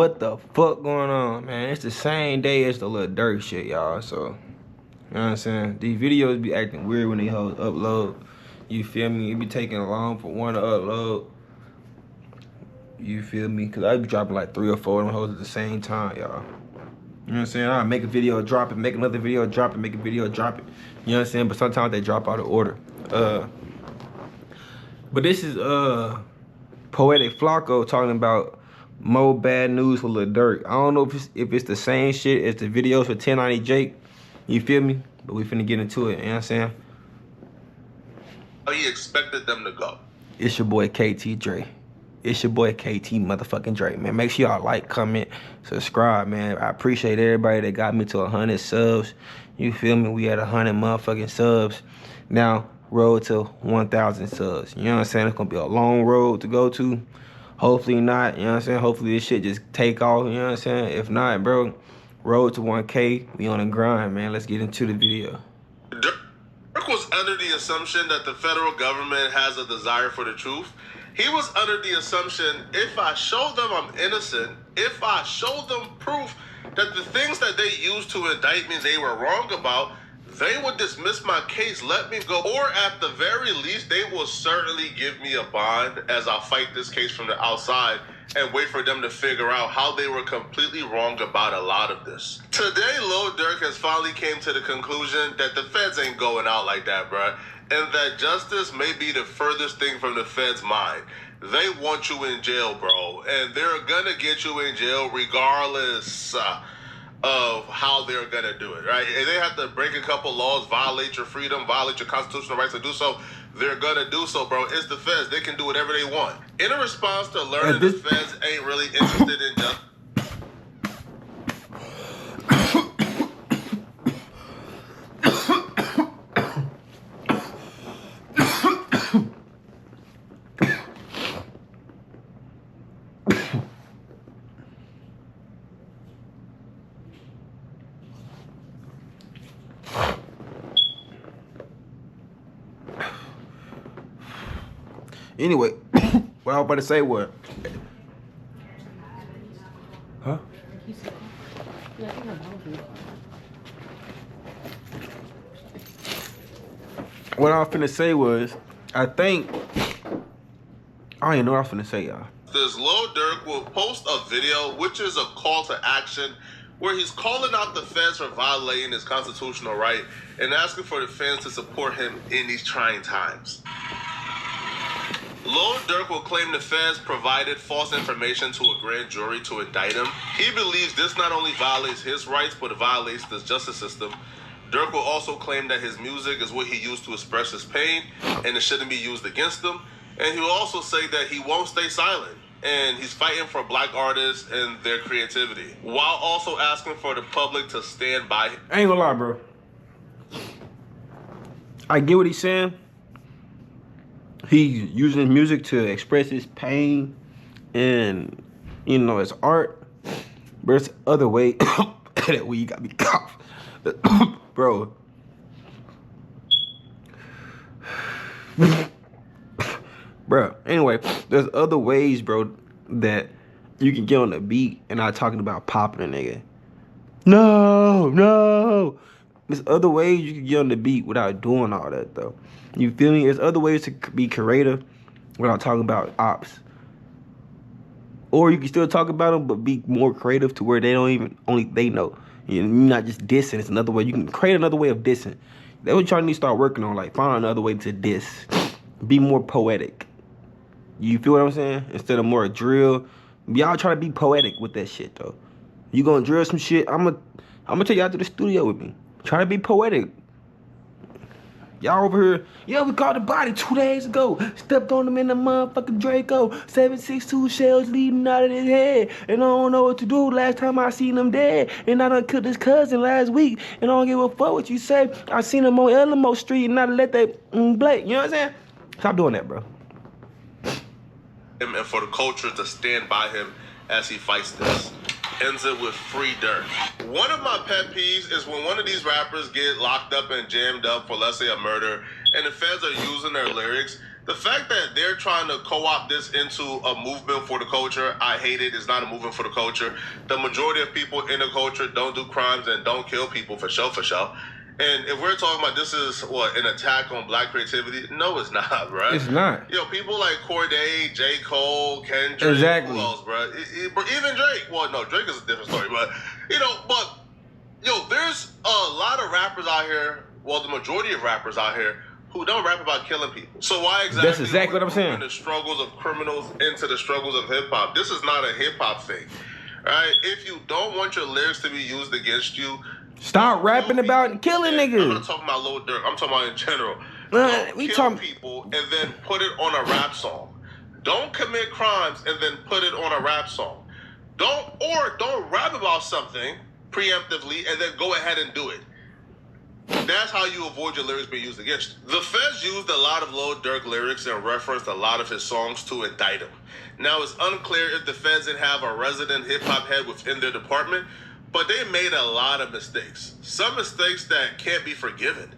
What the fuck going on, man? It's the same day as the Lil Durk shit, y'all. So, you know what I'm saying? These videos be acting weird when they hoes upload. You feel me? It be taking long for one to upload. You feel me? Cause I be dropping like 3 or 4 of them hoes at the same time, y'all. You know what I'm saying? I make a video, drop it, make another video, drop it, make a video, drop it. You know what I'm saying? But sometimes they drop out of order. But this is Poetic Flacco talking about more bad news for Lil Durk. I don't know if it's the same shit as the videos for 1090 Jake. You feel me? But we finna get into it, you know what I'm saying? How he expected them to go. It's your boy KT Dre. It's your boy KT motherfucking Dre, man. Make sure y'all like, comment, subscribe, man. I appreciate everybody that got me to 100 subs. You feel me? We at 100 motherfucking subs. Now, road to 1,000 subs. You know what I'm saying? It's gonna be a long road to go to. Hopefully not, you know what I'm saying? Hopefully this shit just take off, you know what I'm saying? If not, bro, road to 1K. We on the grind, man. Let's get into the video. Durk was under the assumption that the federal government has a desire for the truth. He was under the assumption, if I show them I'm innocent, if I show them proof that the things that they used to indict me they were wrong about, they would dismiss my case, let me go, or at the very least, they will certainly give me a bond as I fight this case from the outside and wait for them to figure out how they were completely wrong about a lot of this. Today, Lil Durk has finally came to the conclusion that the feds ain't going out like that, bruh, and that justice may be the furthest thing from the feds' mind. They want you in jail, bro, and they're gonna get you in jail regardless of how they're gonna do it, right? And they have to break a couple laws, violate your freedom, violate your constitutional rights to do so. They're gonna do so, bro. It's the feds. They can do whatever they want. In a response to learning the feds ain't really interested in justice. Anyway, what I was about to say was, huh? What I was finna say was, I don't even know what I was finna say, y'all. This Lil Durk will post a video, which is a call to action, where he's calling out the feds for violating his constitutional right and asking for the fans to support him in these trying times. Lil Durk will claim the feds provided false information to a grand jury to indict him. He believes this not only violates his rights, but it violates the justice system. Durk will also claim that his music is what he used to express his pain, and it shouldn't be used against him. And he will also say that he won't stay silent, and he's fighting for black artists and their creativity, while also asking for the public to stand by him. I ain't gonna lie, bro. I get what he's saying. He's using music to express his pain and, you know, his art. But there's other way that we got me cough. Bro. Bro, anyway, there's other ways, bro, that you can get on the beat and not talking about popping a nigga. No. There's other ways you can get on the beat without doing all that, though. You feel me? There's other ways to be creative without talking about ops. Or you can still talk about them, but be more creative to where they don't even, only they know. You're not just dissing. It's another way. You can create another way of dissing. That's what y'all need to start working on. Like, find another way to diss. Be more poetic. You feel what I'm saying? Instead of more drill. Y'all try to be poetic with that shit, though. You gonna drill some shit, I'm gonna take y'all to the studio with me. Try to be poetic. Y'all over here, yeah, we caught the body 2 days ago. Stepped on him in the motherfucking Draco. 7.62 shells leading out of his head. And I don't know what to do. Last time I seen him dead. And I done killed his cousin last week. And I don't give a fuck what you say. I seen him on Elmo Street and I let that Blake. You know what I'm saying? Stop doing that, bro. And for the culture to stand by him as he fights this. Ends it with free Durk. One of my pet peeves is when one of these rappers get locked up and jammed up for, let's say, a murder, and the feds are using their lyrics The fact that they're trying to co-opt this into a movement for the culture, I hate it. It's not a movement for the culture. The majority of people in the culture don't do crimes and don't kill people for show. And if we're talking about this is an attack on black creativity, no, it's not, bro. It's not. People like Corday, J. Cole, Kendrick, exactly. Who else, bro? Even Drake. Well, no, Drake is a different story, but there's a lot of rappers out here. Well, the majority of rappers out here who don't rap about killing people. So why exactly? That's exactly what I'm saying. The struggles of criminals into the struggles of hip hop. This is not a hip hop thing, right? If you don't want your lyrics to be used against you, stop rapping about killing niggas. I'm not talking about Lil Durk. I'm talking about in general. We kill talking people and then put it on a rap song. Don't commit crimes and then put it on a rap song. Don't rap about something preemptively and then go ahead and do it. That's how you avoid your lyrics being used against you. The feds used a lot of Lil Durk lyrics and referenced a lot of his songs to indict him. Now, it's unclear if the feds didn't have a resident hip-hop head within their department, but they made a lot of mistakes. Some mistakes that can't be forgiven.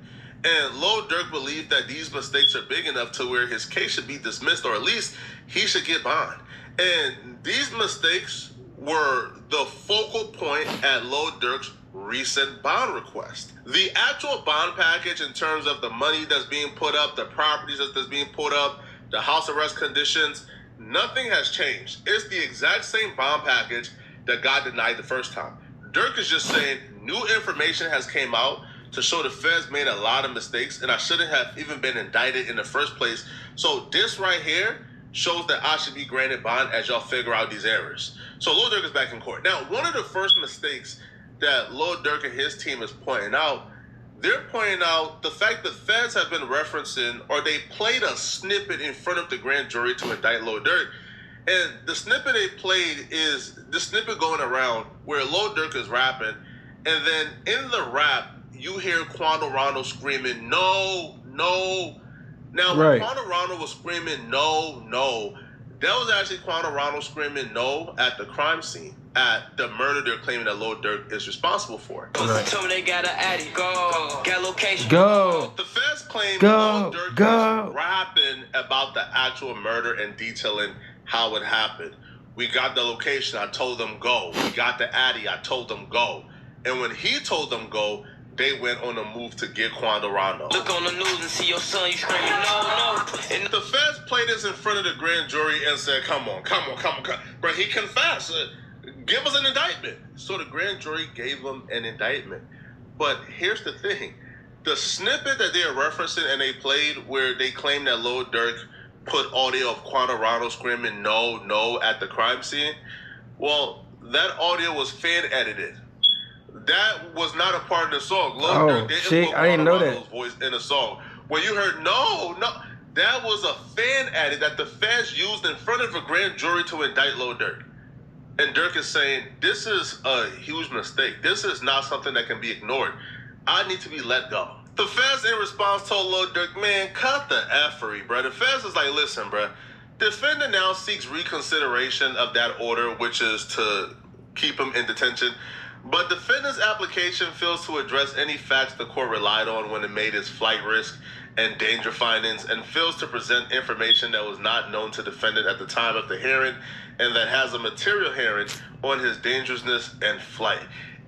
And Lil Durk believed that these mistakes are big enough to where his case should be dismissed, or at least he should get bond. And these mistakes were the focal point at Lil Durk's recent bond request. The actual bond package in terms of the money that's being put up, the properties that's being put up, the house arrest conditions, nothing has changed. It's the exact same bond package that got denied the first time. Durk is just saying new information has came out to show the feds made a lot of mistakes and I shouldn't have even been indicted in the first place. So this right here shows that I should be granted bond as y'all figure out these errors. So Lil Durk is back in court. Now, one of the first mistakes that Lil Durk and his team is pointing out, they're pointing out the fact that feds have been referencing, or they played a snippet in front of the grand jury to indict Lil Durk. And the snippet they played is the snippet going around where Lil Durk is rapping, and then in the rap, you hear Quando Rondo screaming, no, no. Now, when Quando Rondo was screaming, no, no, that was actually Quando Rondo screaming no at the crime scene, at the murder they're claiming that Lil Durk is responsible for. Right. Told me they got an addy. Go. Got location. Go. The feds claim Lil Durk is rapping about the actual murder and detailing how it happened. We got the location. I told them go. We got the addy. I told them go. And when he told them go, they went on a move to get Quando Rondo. Look on the news and see your son, you screaming, no, no. And the feds played this in front of the grand jury and said, come on. Bro, he confessed. Give us an indictment. So the grand jury gave him an indictment. But here's the thing. The snippet that they're referencing and they played where they claim that Lil Durk put audio of Quando Rondo screaming no, no at the crime scene. Well, that audio was fan edited. That was not a part of the song. Lil Durk didn't put I didn't know Rondo's voice in the song. When you heard no, that was a fan edit that the feds used in front of a grand jury to indict Lil Durk. And Durk is saying, this is a huge mistake. This is not something that can be ignored. I need to be let go. The feds in response told Lil Durk, man, cut the effery, bro. The feds is like, listen, bro. Defendant now seeks reconsideration of that order, which is to keep him in detention. But defendant's application fails to address any facts the court relied on when it made its flight risk and danger findings, and fails to present information that was not known to defendant at the time of the hearing and that has a material hearing on his dangerousness and flight.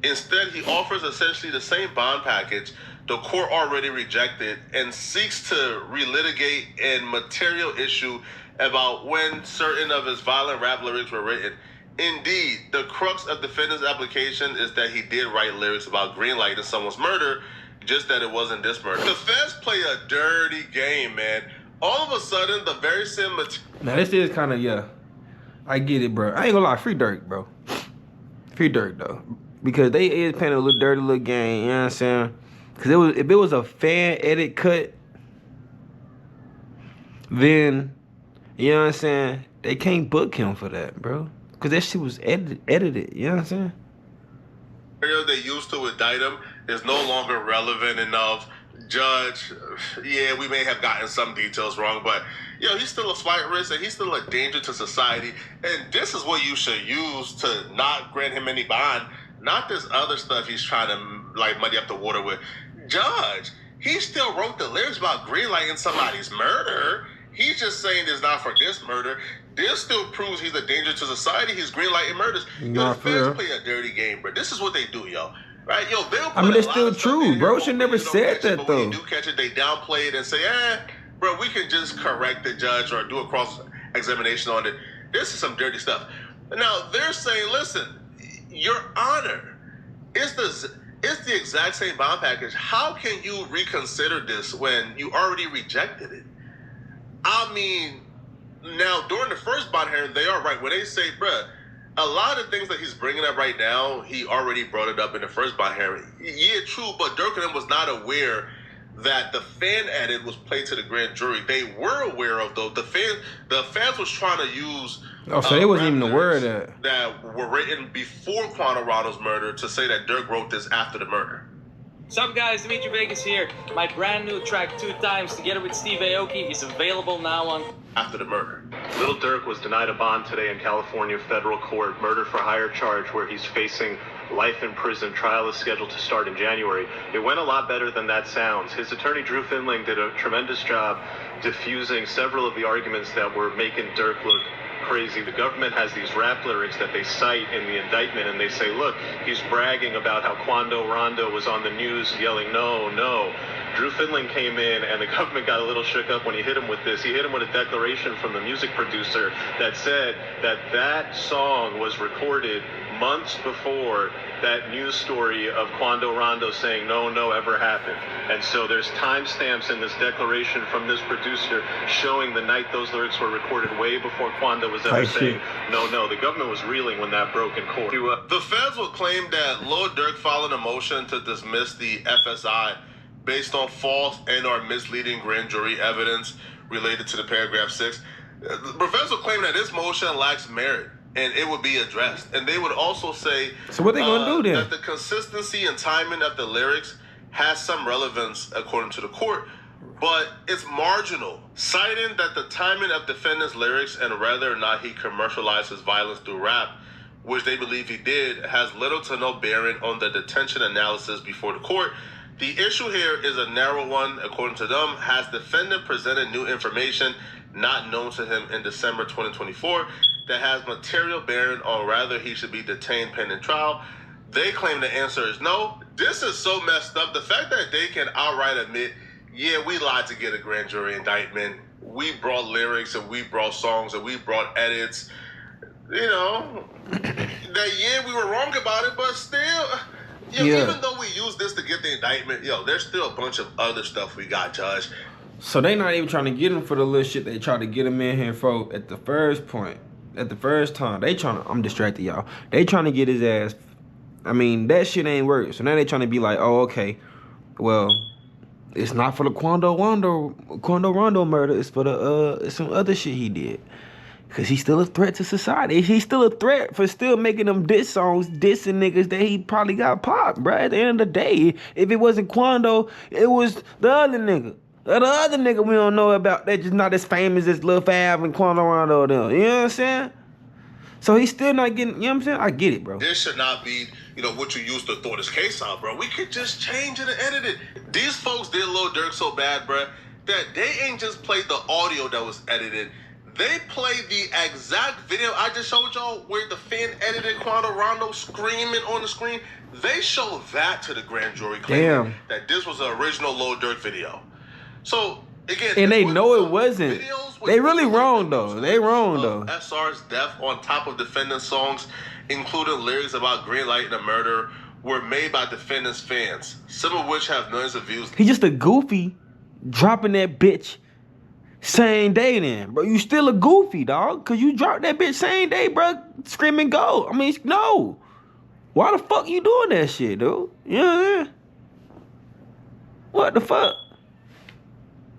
Instead, he offers essentially the same bond package the court already rejected and seeks to relitigate a material issue about when certain of his violent rap lyrics were written. Indeed, the crux of defendant's application is that he did write lyrics about greenlighting someone's murder, just that it wasn't this murder. The feds play a dirty game, man. All of a sudden, the very same material. Now, this is kind of, I get it, bro. I ain't gonna lie, free Durk, bro. Free Durk, though. Because they is playing a little dirty little game, you know what I'm saying? Because if it was a fan edit cut, then, you know what I'm saying, they can't book him for that, bro. Because that shit was edited, you know what I'm saying? They used to indict him is no longer relevant enough. Judge, yeah, we may have gotten some details wrong, but he's still a flight risk and he's still a danger to society. And this is what you should use to not grant him any bond, not this other stuff he's trying to like muddy up the water with. Judge, he still wrote the lyrics about greenlighting somebody's murder. He's just saying it's not for this murder. This still proves he's a danger to society. He's greenlighting murders. Nah, The for feds real. play a dirty game, bro. This is what they do, yo. Right, yo, they'll put I mean, a it's lot still of stuff true, in here, bro. Should hoping never you don't said catch it, that, but when though. you do catch it, they downplay it and say, bro, we can just correct the judge or do a cross-examination on it. This is some dirty stuff. Now, they're saying, listen, Your Honor, it's the exact same bond package. How can you reconsider this when you already rejected it? I mean, now, during the first bond hearing, they are right. When they say, bruh, a lot of things that he's bringing up right now, he already brought it up in the first bond hearing. Yeah, true, but Durk and them was not aware that the fan edit was played to the grand jury. They were aware of, though. The fans was trying to use... Oh, so they wasn't rap even aware of lyrics that. that were written before Quando Rondo's murder to say that Durk wrote this after the murder. What's up, guys? Dimitri Vegas here. My brand new track, 2 Times, together with Steve Aoki, is available now on... After the murder. Lil Durk was denied a bond today in California federal court, murder for hire charge, where he's facing life in prison. Trial is scheduled to start in January. It went a lot better than that sounds. His attorney, Drew Finling, did a tremendous job diffusing several of the arguments that were making Durk look crazy. The government has these rap lyrics that they cite in the indictment, and they say, look, he's bragging about how Quando Rondo was on the news yelling, no, no. Drew Finling came in, and the government got a little shook up when he hit him with this. He hit him with a declaration from the music producer that said that that song was recorded months before that news story of Quando Rondo saying no, no ever happened. And so there's timestamps in this declaration from this producer showing the night those lyrics were recorded way before Quando was ever saying no, no. The government was reeling when that broke in court. The feds will claim that Lil Durk filed a motion to dismiss the FSI based on false and or misleading grand jury evidence related to the paragraph 6. The feds will claim that this motion lacks merit and it would be addressed. And they would also say, So what they gonna do then? that the consistency and timing of the lyrics has some relevance according to the court, but it's marginal, citing that the timing of defendant's lyrics and whether or not he commercialized his violence through rap, which they believe he did, has little to no bearing on the detention analysis before the court. The issue here is a narrow one, according to them. Has defendant presented new information not known to him in December 2024 that has material bearing on whether he should be detained pending trial? They claim the answer is no. This is so messed up. The fact that they can outright admit, yeah, we lied to get a grand jury indictment. We brought lyrics and we brought songs and we brought edits. You know, that yeah, we were wrong about it, but still... Even though we use this to get the indictment, there's still a bunch of other stuff we got, Judge. So they not even trying to get him for the little shit they tried to get him in here for at the first point. At the first time. They trying to... I'm distracted, y'all. They trying to get his ass... I mean, that shit ain't work. So now they trying to be like, oh, okay. Well, it's not for the Quando Rondo murder. It's for the... it's some other shit he did. Because he's still a threat to society. He's still a threat for still making them diss songs, dissing niggas that he probably got popped, bruh. At the end of the day, if it wasn't Quando, it was the other nigga. The other nigga we don't know about that just not as famous as Lil Fab and Quando Rondo them. You know what I'm saying? So he's still not getting, you know what I'm saying? I get it, bro. This should not be, what you used to throw this case out, bro. We could just change it and edit it. These folks did Lil Durk so bad, bro, that they ain't just played the audio that was edited. They played the exact video I just showed y'all where the fan edited Quando Rondo screaming on the screen. They showed that to the grand jury claiming that this was the original Lil Durk video. So, again... And they know it wasn't. They really wrong, though. They wrong, though. SR's death on top of defendant's songs, including lyrics about greenlighting a murder, were made by defendant's fans, some of which have millions of views. He just a goofy dropping that bitch same day then, bro. You still a goofy, dog. Because you dropped that bitch same day, bro. Screaming go. I mean, no. Why the fuck you doing that shit, dude? You know what I'm saying? What the fuck?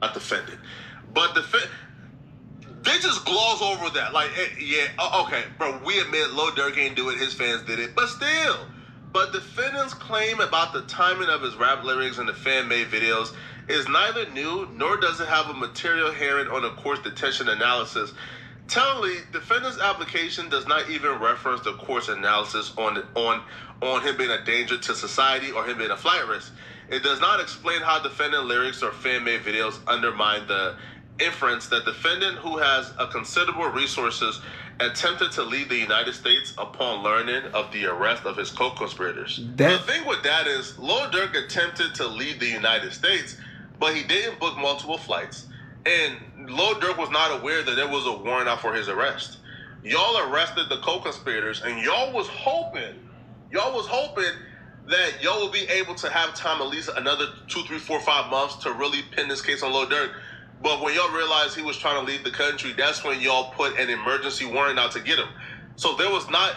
Not defended. But they just gloss over that. Like, okay, bro, we admit Lil Durk ain't do it. His fans did it. But still. But defendant's claim about the timing of his rap lyrics and the fan-made videos is neither new, nor does it have a material bearing on the court's detention analysis. Tellingly, defendant's application does not even reference the court's analysis on him being a danger to society or him being a flight risk. It does not explain how defendant lyrics or fan-made videos undermine the inference that defendant who has a considerable resources attempted to leave the United States upon learning of the arrest of his co-conspirators. The thing with that is, Lil Durk attempted to leave the United States, but he didn't book multiple flights, and Lil Durk was not aware that there was a warrant out for his arrest. Y'all arrested the co-conspirators, and y'all was hoping that y'all will be able to have time at least another 2, 3, 4, 5 months to really pin this case on Lil Durk. But when y'all realized he was trying to leave the country, that's when y'all put an emergency warrant out to get him. So there was not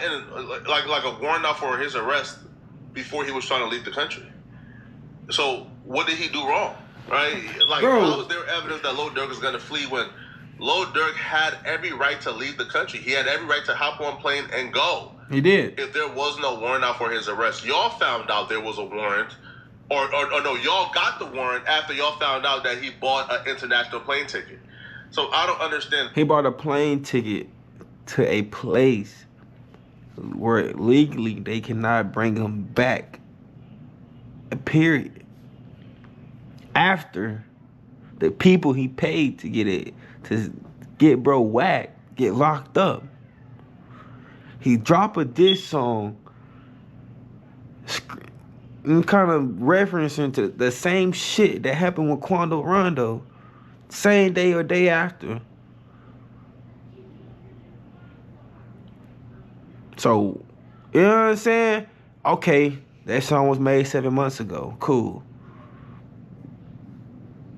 like a warrant out for his arrest before he was trying to leave the country. So what did he do wrong, right? Like, how was there evidence that Lil Durk is going to flee when Lil Durk had every right to leave the country? He had every right to hop on a plane and go. He did. If there was no warrant out for his arrest, y'all found out there was a warrant. Or no, y'all got the warrant after y'all found out that he bought an international plane ticket. So I don't understand. He bought a plane ticket to a place where legally they cannot bring him back. Period. After the people he paid to get bro whacked, get locked up. He dropped a diss song kind of referencing to the same shit that happened with Quando Rondo, same day or day after. So, you know what I'm saying? Okay, that song was made 7 months ago. Cool.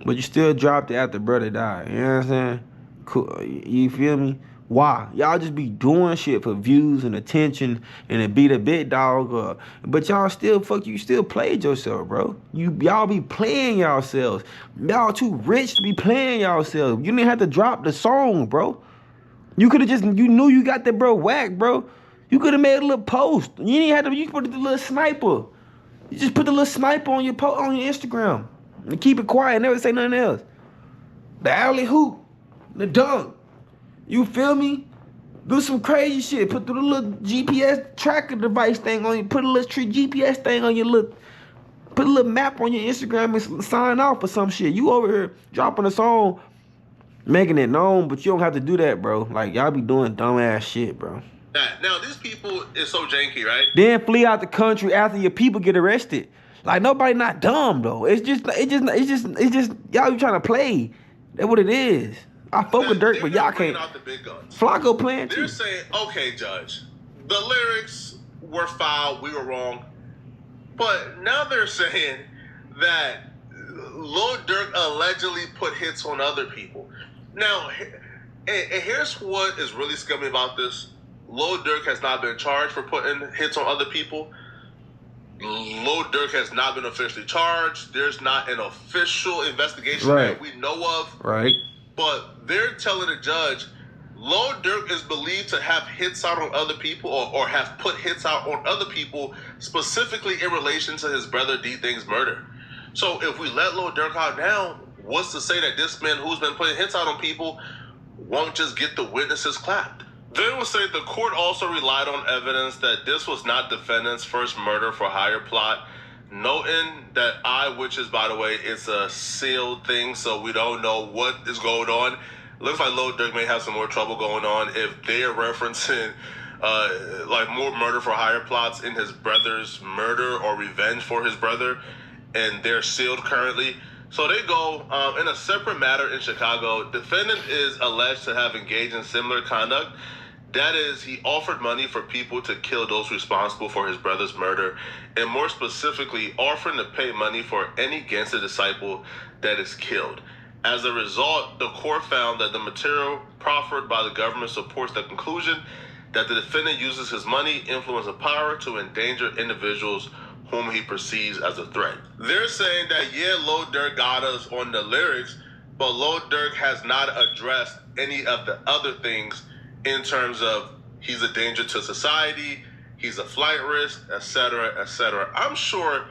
But you still dropped it after brother died. You know what I'm saying? Cool. You feel me? Why? Y'all just be doing shit for views and attention and to be the big dog. But y'all still, you still played yourself, bro. Y'all be playing yourselves. Y'all too rich to be playing yourselves. You didn't have to drop the song, bro. You could have you knew you got that bro whack, bro. You could have made a little post. You didn't have to, you put the little sniper. You just put the little sniper on your Instagram. And keep it quiet, never say nothing else. The alley hoop, the dunk. You feel me? Do some crazy shit. Put the little GPS tracker device thing on you. Put a little GPS thing on your little. Put a little map on your Instagram and sign off for some shit. You over here dropping a song, making it known, but you don't have to do that, bro. Like, y'all be doing dumbass shit, bro. Now these people is so janky, right? Then flee out the country after your people get arrested. Like, nobody not dumb though. It's just y'all be trying to play. That's what it is. I fuck with Durk, but y'all can't. Out the big guns. Flacco playing too. They're saying, okay, Judge, the lyrics were foul, we were wrong. But now they're saying that Lil Durk allegedly put hits on other people. Now, and here's what is really scummy about this. Lil Durk has not been charged for putting hits on other people. Lil Durk has not been officially charged. There's not an official investigation that we know of. Right. But they're telling the judge, Lil Durk is believed to have hits out on other people or have put hits out on other people specifically in relation to his brother D-Thing's murder. So if we let Lil Durk out now, what's to say that this man who's been putting hits out on people won't just get the witnesses clapped? They will say the court also relied on evidence that this was not defendant's first murder for hire plot, noting that which is, by the way, it's a sealed thing, so we don't know what is going on. Looks like Lil Durk may have some more trouble going on if they are referencing like more murder for hire plots in his brother's murder or revenge for his brother, and they're sealed currently. So they go in a separate matter in Chicago. Defendant is alleged to have engaged in similar conduct. That is, he offered money for people to kill those responsible for his brother's murder, and more specifically, offering to pay money for any gangster disciple that is killed. As a result, the court found that the material proffered by the government supports the conclusion that the defendant uses his money, influence, and power to endanger individuals whom he perceives as a threat. They're saying that, yeah, Lil Durk got us on the lyrics, but Lil Durk has not addressed any of the other things in terms of he's a danger to society, he's a flight risk, etc., etc. I'm sure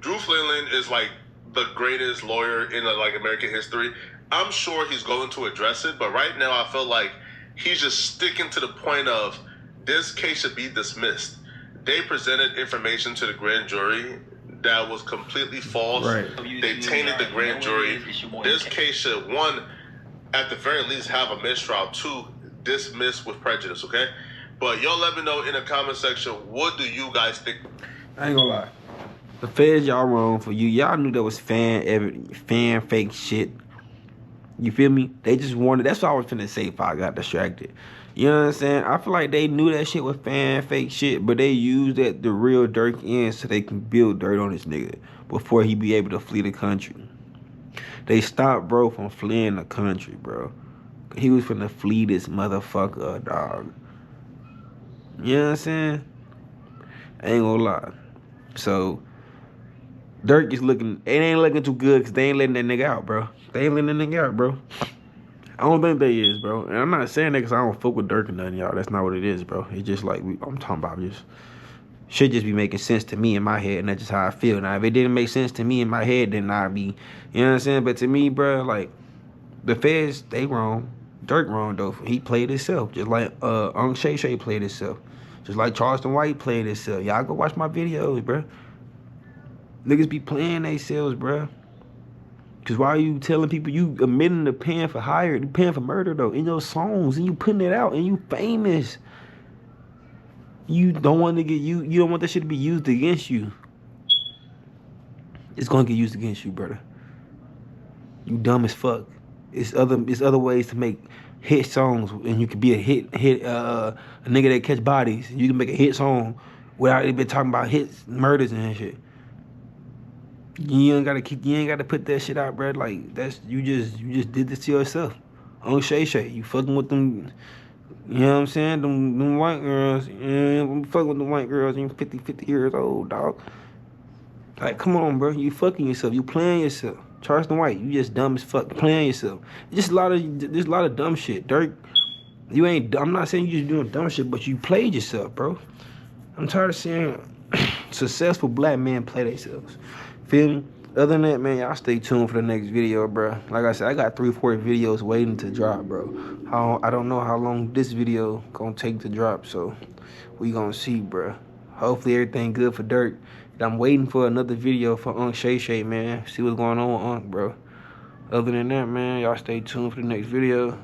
Drew Flinland is like the greatest lawyer in like American history. I'm sure he's going to address it, but right now I feel like he's just sticking to the point of this case should be dismissed. They presented information to the grand jury that was completely false. Right. They tainted the grand jury. This case should, one, at the very least have a mistrial to dismiss with prejudice, okay? But y'all let me know in the comment section, what do you guys think? I ain't gonna lie. The feds, y'all wrong for you. Y'all knew that was fan fake shit. You feel me? They just wanted, that's what I was finna say if I got distracted. You know what I'm saying? I feel like they knew that shit was fan fake shit, but they used that the real Durk in so they can build dirt on this nigga before he be able to flee the country. They stopped bro from fleeing the country, bro. He was finna flee this motherfucker, dog. You know what I'm saying? I ain't gonna lie. So Durk is looking, it ain't looking too good because they ain't letting that nigga out, bro. They ain't letting that nigga out, bro. I don't think they is, bro. And I'm not saying that because I don't fuck with Durk or nothing, y'all. That's not what it is, bro. It's just like, I'm talking about just, should just be making sense to me in my head, and that's just how I feel. Now, if it didn't make sense to me in my head, then I'd be, you know what I'm saying? But to me, bro, like, the feds, they wrong. Durk wrong, though. He played himself, just like Shay Shay played himself. Just like Charleston White played himself. Y'all go watch my videos, bro. Niggas be playing themselves, bro. Cause why are you telling people you admitting to paying for hire, you paying for murder though in your songs, and you putting it out, and you famous. You don't want to get you don't want that shit to be used against you. It's gonna get used against you, brother. You dumb as fuck. It's other ways to make hit songs, and you could be a nigga that catch bodies. You can make a hit song without even talking about hits, murders and shit. You ain't gotta put that shit out, bro. Like that's you just did this to yourself. Shay Shay, you fucking with them, you know what I'm saying? Them white girls, you fucking with them white girls, and you 50 years old, dog. Like, come on, bro. You fucking yourself. You playing yourself. Charleston White, you just dumb as fuck. Playing yourself. There's a lot of dumb shit. Durk, you ain't. I'm not saying you just doing dumb shit, but you played yourself, bro. I'm tired of seeing successful black men play themselves. Feel me? Other than that, man, y'all stay tuned for the next video, bro. Like I said, I got 3-4 videos waiting to drop, bro. I don't know how long this video gonna take to drop, so we gonna see, bro. Hopefully everything good for Durk. I'm waiting for another video for Shay Shay, man. See what's going on with bro. Other than that, man, y'all stay tuned for the next video.